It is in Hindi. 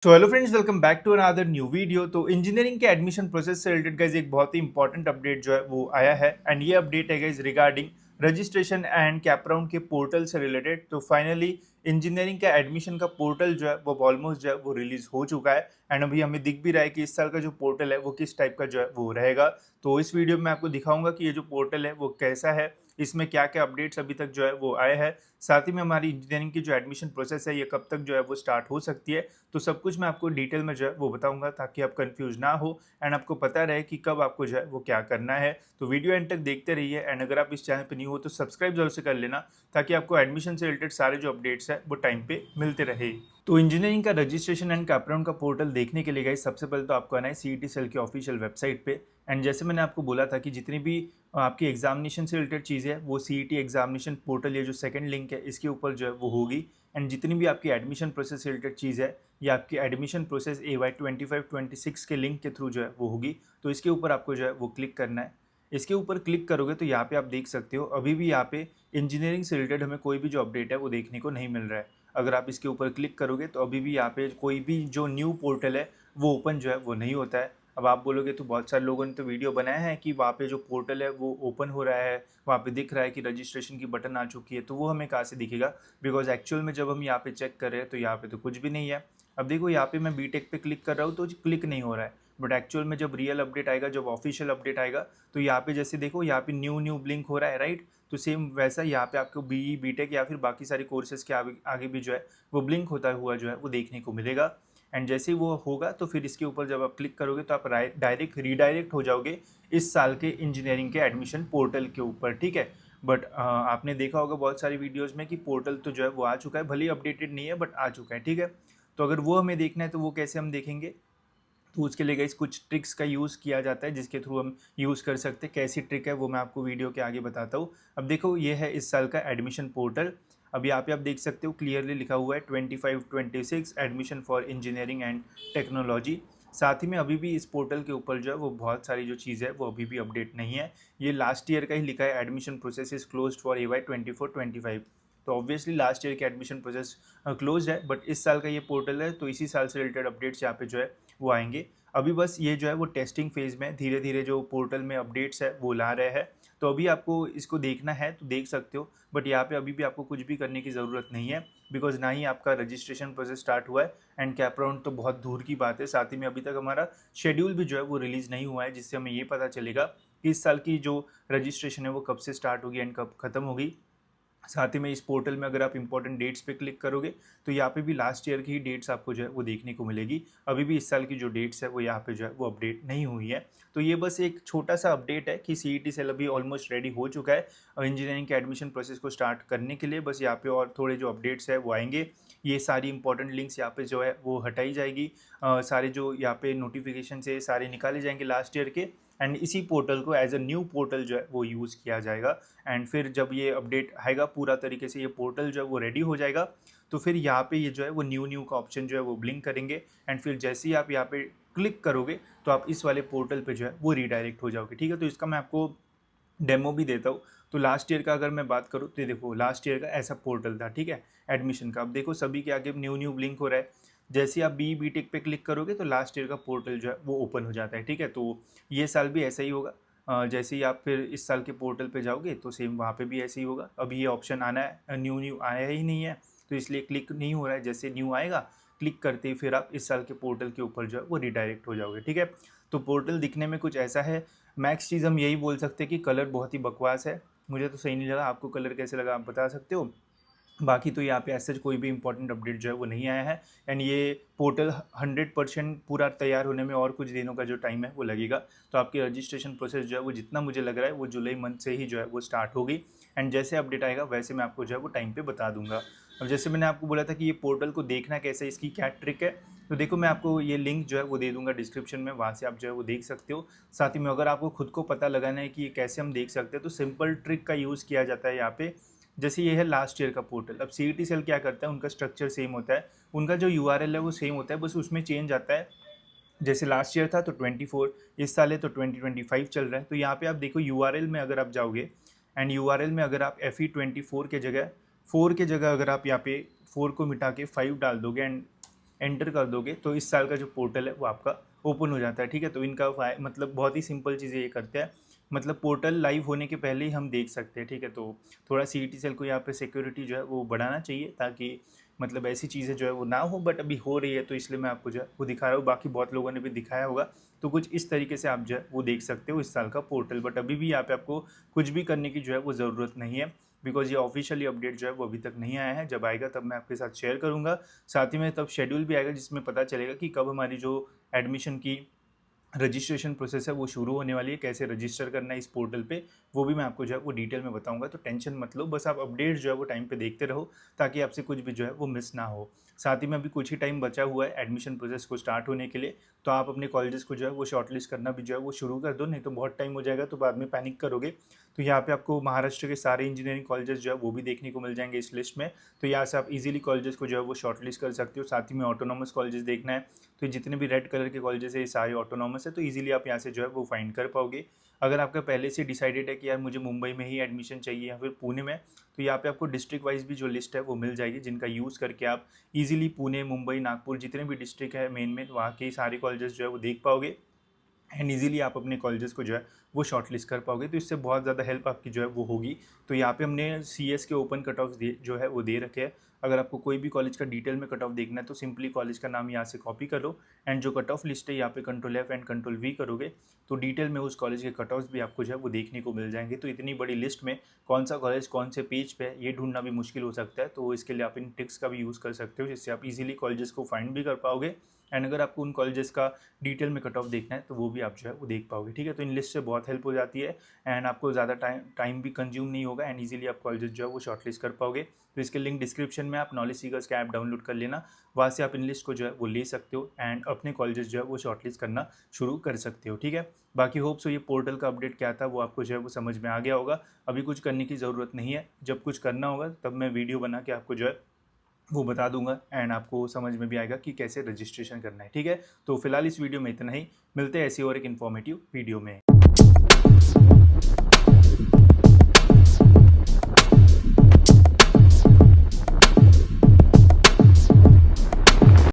तो hello friends, welcome back to another new video. तो इंजीनियरिंग के एडमिशन प्रोसेस से रिलेटेड गाइज एक बहुत ही इंपॉर्टेंट अपडेट जो है वो आया है। एंड ये अपडेट है guys regarding registration and cap round के पोर्टल से रिलेटेड। तो फाइनली इंजीनियरिंग का एडमिशन का पोर्टल जो है वो ऑलमोस्ट जो है वो रिलीज हो चुका है। एंड अभी हमें दिख भी रहा है कि इस साल का जो पोर्टल है वो किस टाइप का जो है वो रहेगा। तो इस वीडियो में आपको दिखाऊंगा कि ये जो पोर्टल है वो कैसा है, इसमें क्या क्या अपडेट्स अभी तक जो है वो आए हैं, साथ ही में हमारी इंजीनियरिंग की जो एडमिशन प्रोसेस है ये कब तक जो है वो स्टार्ट हो सकती है। तो सब कुछ मैं आपको डिटेल में जो है वो बताऊंगा ताकि आप कंफ्यूज ना हो एंड आपको पता रहे कि कब आपको जो है वो क्या करना है। तो वीडियो एंड तक देखते रहिए। एंड अगर आप इस चैनल पर न्यू हो तो सब्सक्राइब जरूर से कर लेना ताकि आपको एडमिशन से रिलेटेड सारे जो अपडेट्स है वो टाइम पे मिलते रहे। तो इंजीनियरिंग का रजिस्ट्रेशन एंड कैपराउंड का पोर्टल देखने के लिए गाइस सबसे पहले तो आपको आना है सीईटी सेल की ऑफिशियल वेबसाइट पे। एंड जैसे मैंने आपको बोला था कि जितनी भी आपकी एग्जामिनेशन से रिलेटेड चीज़ें हैं वो सीईटी एग्जामिनेशन पोर्टल, ये जो सेकंड लिंक है इसके ऊपर जो है वो होगी। एंड जितनी भी आपकी एडमिशन प्रोसेस से रिलेटेड चीज़ है या आपकी एडमिशन प्रोसेस AY 25-26 के लिंक के थ्रू जो है वो होगी। तो इसके ऊपर आपको जो है वो क्लिक करना है। इसके ऊपर क्लिक करोगे तो यहाँ पे आप देख सकते हो अभी भी यहाँ पे इंजीनियरिंग से रिलेटेड हमें कोई भी जो अपडेट है वो देखने को नहीं मिल रहा है। अगर आप इसके ऊपर क्लिक करोगे तो अभी भी यहाँ पे कोई भी जो न्यू पोर्टल है वो ओपन जो है वो नहीं होता है। अब आप बोलोगे तो बहुत सारे लोगों ने तो वीडियो बनाया है कि वहाँ पे जो पोर्टल है वो ओपन हो रहा है, वहाँ पे दिख रहा है कि रजिस्ट्रेशन की बटन आ चुकी है। तो वो हमें कहाँ से दिखेगा, बिकॉज एक्चुअल में जब हम यहाँ पे चेक कर रहे हैं तो यहाँ पे तो कुछ भी नहीं है। अब देखो यहाँ पे मैं बीटेक पे क्लिक कर रहा हूँ तो क्लिक नहीं हो रहा है, बट एक्चुअल में जब रियल अपडेट आएगा, जब ऑफिशियल अपडेट आएगा तो यहाँ पे जैसे देखो यहाँ पे न्यू न्यू ब्लिंक हो रहा है, राइट। तो सेम वैसा यहाँ पे आपको बीई बीटेक या फिर बाकी सारी कोर्सेज के आगे भी जो है वो ब्लिंक होता हुआ जो है वो देखने को मिलेगा। एंड जैसे ही वो होगा तो फिर इसके ऊपर जब आप क्लिक करोगे तो आप डायरेक्ट रीडायरेक्ट हो जाओगे इस साल के इंजीनियरिंग के एडमिशन पोर्टल के ऊपर, ठीक है। बट आपने देखा होगा बहुत सारी वीडियोस में कि पोर्टल तो जो है वो आ चुका है, भले ही अपडेटेड नहीं है बट आ चुका है, ठीक है। तो अगर वो हमें देखना है तो वो कैसे हम देखेंगे, तो उसके लिए गाइस कुछ ट्रिक्स का यूज़ किया जाता है जिसके थ्रू हम यूज़ कर सकते हैं। कैसी ट्रिक है वो मैं आपको वीडियो के आगे बताता हूँ। अब देखो ये है इस साल का एडमिशन पोर्टल। अब यहाँ पे आप देख सकते हो क्लियरली लिखा हुआ है 25-26 admission for engineering and technology. साथ ही में अभी भी इस पोर्टल के ऊपर जो है वो बहुत सारी जो चीज़ है वो अभी भी अपडेट नहीं है। ये लास्ट ईयर का ही लिखा है, admission process is close for AY 24-25। तो ऑब्वियसली लास्ट ईयर के एडमिशन प्रोसेस क्लोज है, बट इस साल का ये पोर्टल है तो इसी साल से रिलेटेड अपडेट्स यहाँ पे जो है वो आएंगे। अभी बस ये जो है वो टेस्टिंग फेज़ में धीरे धीरे जो पोर्टल में अपडेट्स है वो ला रहे हैं। तो अभी आपको इसको देखना है तो देख सकते हो, बट यहाँ पे अभी भी आपको कुछ भी करने की ज़रूरत नहीं है, बिकॉज ना ही आपका रजिस्ट्रेशन प्रोसेस स्टार्ट हुआ है एंड कैप राउंड तो बहुत दूर की बात है। साथ ही में अभी तक हमारा शेड्यूल भी जो है वो रिलीज़ नहीं हुआ है जिससे हमें ये पता चलेगा कि इस साल की जो रजिस्ट्रेशन है वो कब से स्टार्ट होगी एंड कब ख़त्म होगी। साथ ही में इस पोर्टल में अगर आप इंपॉर्टेंट डेट्स पे क्लिक करोगे तो यहाँ पे भी लास्ट ईयर की ही डेट्स आपको जो है वो देखने को मिलेगी। अभी भी इस साल की जो डेट्स है वो यहाँ पे जो है वो अपडेट नहीं हुई है। तो ये बस एक छोटा सा अपडेट है कि सीईटी सेल अभी ऑलमोस्ट रेडी हो चुका है इंजीनियरिंग के एडमिशन प्रोसेस को स्टार्ट करने के लिए। बस यहाँ पे और थोड़े जो अपडेट्स है वो आएंगे। ये सारी इंपॉर्टेंट लिंक्स यहाँ पे जो है वो हटाई जाएगी, सारे जो यहाँ पे नोटिफिकेशन है सारे निकाले जाएंगे लास्ट ईयर के। एंड इसी पोर्टल को एज अ न्यू पोर्टल जो है वो यूज़ किया जाएगा। एंड फिर जब ये अपडेट आएगा पूरा तरीके से, ये पोर्टल जो है वो रेडी हो जाएगा, तो फिर यहाँ पे ये जो है वो न्यू न्यू का ऑप्शन जो है वो ब्लिंक करेंगे। एंड फिर जैसे ही आप यहाँ पे क्लिक करोगे तो आप इस वाले पोर्टल पे जो है वो रीडायरेक्ट हो जाओगे, ठीक है। तो इसका मैं आपको डेमो भी देता हूँ। तो लास्ट ईयर का अगर मैं बात करूँ तो ये देखो लास्ट ईयर का ऐसा पोर्टल था, ठीक है, एडमिशन का। अब देखो सभी के आगे न्यू न्यू ब्लिंक हो रहा है। जैसे आप बीटेक पे क्लिक करोगे तो लास्ट ईयर का पोर्टल जो है वो ओपन हो जाता है, ठीक है। तो ये साल भी ऐसा ही होगा। जैसे ही आप फिर इस साल के पोर्टल पे जाओगे तो सेम वहाँ पे भी ऐसे ही होगा। अभी ये ऑप्शन आना है, न्यू न्यू आया ही नहीं है तो इसलिए क्लिक नहीं हो रहा है। जैसे न्यू आएगा क्लिक करते ही फिर आप इस साल के पोर्टल के ऊपर जो है वो रिडायरेक्ट हो जाओगे, ठीक है। तो पोर्टल दिखने में कुछ ऐसा है। मैक्स चीज़ हम यही बोल सकते हैं कि कलर बहुत ही बकवास है, मुझे तो सही नहीं लगा। आपको कलर कैसे लगा आप बता सकते हो। बाकी तो यहाँ पे ऐसे कोई भी इंपॉर्टेंट अपडेट जो है वो नहीं आया है। एंड ये पोर्टल 100% पूरा तैयार होने में और कुछ दिनों का जो टाइम है वो लगेगा। तो आपकी रजिस्ट्रेशन प्रोसेस जो है वो जितना मुझे लग रहा है वो जुलाई मंथ से ही जो है वो स्टार्ट होगी। एंड जैसे अपडेट आएगा वैसे मैं आपको जो है वो टाइम पे बता दूंगा। अब जैसे मैंने आपको बोला था कि ये पोर्टल को देखना कैसे, इसकी क्या ट्रिक है, तो देखो मैं आपको ये लिंक जो है वो दे दूंगा डिस्क्रिप्शन में, वहाँ से आप जो है वो देख सकते हो। साथ ही में अगर आपको खुद को पता लगाना है कि ये कैसे हम देख सकते हैं तो सिंपल ट्रिक का यूज़ किया जाता है यहाँ पे। जैसे ये है लास्ट ईयर का पोर्टल। अब सीईटी सेल क्या करता है, उनका स्ट्रक्चर सेम होता है, उनका जो यूआरएल है वो सेम होता है, बस उसमें चेंज आता है। जैसे लास्ट ईयर था तो 24, इस साल है तो 2025 चल रहा है। तो यहाँ पे आप देखो यूआरएल में अगर आप जाओगे एंड यूआरएल में अगर आप FE24 के जगह 4 के जगह अगर आप यहाँ पे 4 को मिटा के 5 डाल दोगे एंड एंटर कर दोगे तो इस साल का जो पोर्टल है वो आपका ओपन हो जाता है, ठीक है। तो इनका मतलब बहुत ही सिंपल चीज़ें ये करते हैं, मतलब पोर्टल लाइव होने के पहले ही हम देख सकते हैं, ठीक है। तो थोड़ा सीईटी सेल को यहाँ पे सिक्योरिटी जो है वो बढ़ाना चाहिए, ताकि मतलब ऐसी चीज़ें जो है वो ना हो, बट अभी हो रही है तो इसलिए मैं आपको जो है वो दिखा रहा हूँ। बाकी बहुत लोगों ने भी दिखाया होगा, तो कुछ इस तरीके से आप जो है वो देख सकते हो इस साल का पोर्टल। बट अभी भी यहाँ पे आपको कुछ भी करने की जो है वो ज़रूरत नहीं है, बिकॉज ये ऑफिशियली अपडेट जो है वो अभी तक नहीं आया है। जब आएगा तब मैं आपके साथ शेयर करूँगा, साथ ही में तब शेड्यूल भी आएगा जिसमें पता चलेगा कि कब हमारी जो एडमिशन की रजिस्ट्रेशन प्रोसेस है वो शुरू होने वाली है, कैसे रजिस्टर करना है इस पोर्टल पे, वो भी मैं आपको जो है वो डिटेल में बताऊंगा। तो टेंशन मत लो, बस आप अपडेट जो है वो टाइम पे देखते रहो, ताकि आपसे कुछ भी जो है वो मिस ना हो। साथ ही में अभी कुछ ही टाइम बचा हुआ है एडमिशन प्रोसेस को स्टार्ट होने के लिए, तो आप अपने कॉलेजेस को जो है वो शॉर्टलिस्ट करना भी जो है वो शुरू कर दो, नहीं तो बहुत टाइम हो जाएगा तो बाद में पैनिक करोगे। तो यहाँ पे आपको महाराष्ट्र के सारे इंजीनियरिंग कॉलेजेस जो है वो भी देखने को मिल जाएंगे इस लिस्ट में। तो यहाँ से आप इजीली कॉलेजेस को जो है वो शॉर्टलिस्ट कर सकते हो। साथ ही में ऑटोनॉमस कॉलेजेस देखना है, तो जितने भी रेड कलर के कॉलेजेस है ये सारे ऑटोनॉमस है, तो इजीली आप यहाँ से जो है वो फाइंड कर पाओगे। अगर आपका पहले से डिसाइडेड है कि यार मुझे मुंबई में ही एडमिशन चाहिए या फिर पुणे में, तो यहाँ पे आपको डिस्ट्रिक्ट वाइज भी जो लिस्ट है वो मिल जाएगी, जिनका यूज़ करके आप इजीली पुणे, मुंबई, नागपुर जितने भी डिस्ट्रिक्ट है मेन वहाँ के सारे कॉलेजेस जो है वो देख पाओगे, एंड ईजिली आप अपने कॉलेजेस को जो है वो शॉर्टलिस्ट कर पाओगे। तो इससे बहुत ज़्यादा हेल्प आपकी जो है वो होगी। तो यहाँ पे हमने सीएस के ओपन कट ऑफ जो है वो दे रखे हैं। अगर आपको कोई भी कॉलेज का डिटेल में कट ऑफ देखना है तो सिंपली कॉलेज का नाम यहाँ से कॉपी करो, एंड जो कट ऑफ लिस्ट है यहाँ पे Ctrl+F एंड Ctrl+V करोगे तो डिटेल में उस कॉलेज के कट ऑफ्स भी आपको जो है वो देखने को मिल जाएंगे। तो इतनी बड़ी लिस्ट में कौन सा कॉलेज कौन से पेज पे है ये ढूंढना भी मुश्किल हो सकता है, तो इसके लिए आप इन टिक्स का भी यूज़ कर सकते हो, जिससे आप इजीली कॉलेजेस को फाइंड भी कर पाओगे। एंड अगर आपको उन कॉलेजेस का डिटेल में कट ऑफ देखना है तो वो भी आप जो है वो देख पाओगे, ठीक है। तो इन लिस्ट से बहुत हेल्प हो जाती है, एंड आपको ज़्यादा टाइम भी कंज्यूम नहीं होगा, एंड इजीली आप कॉलेजेस जो है वो शॉर्टलिस्ट कर पाओगे। तो इसके लिंक डिस्क्रिप्शन में, आप नॉलेज सीकर्स का ऐप डाउनलोड कर लेना, वहाँ से आप इन लिस्ट को जो है वो ले सकते हो, एंड अपने कॉलेजेस जो है वो शॉर्टलिस्ट करना शुरू कर सकते हो, ठीक है। बाकी होप सो ये पोर्टल का अपडेट क्या था वो आपको जो है वो समझ में आ गया होगा। अभी कुछ करने की ज़रूरत नहीं है, जब कुछ करना होगा तब मैं वीडियो बना के आपको जो है वो बता दूंगा, एंड आपको समझ में भी आएगा कि कैसे रजिस्ट्रेशन करना है, ठीक है। तो फिलहाल इस वीडियो में इतना ही, मिलते हैं ऐसी और एक इन्फॉर्मेटिव वीडियो में।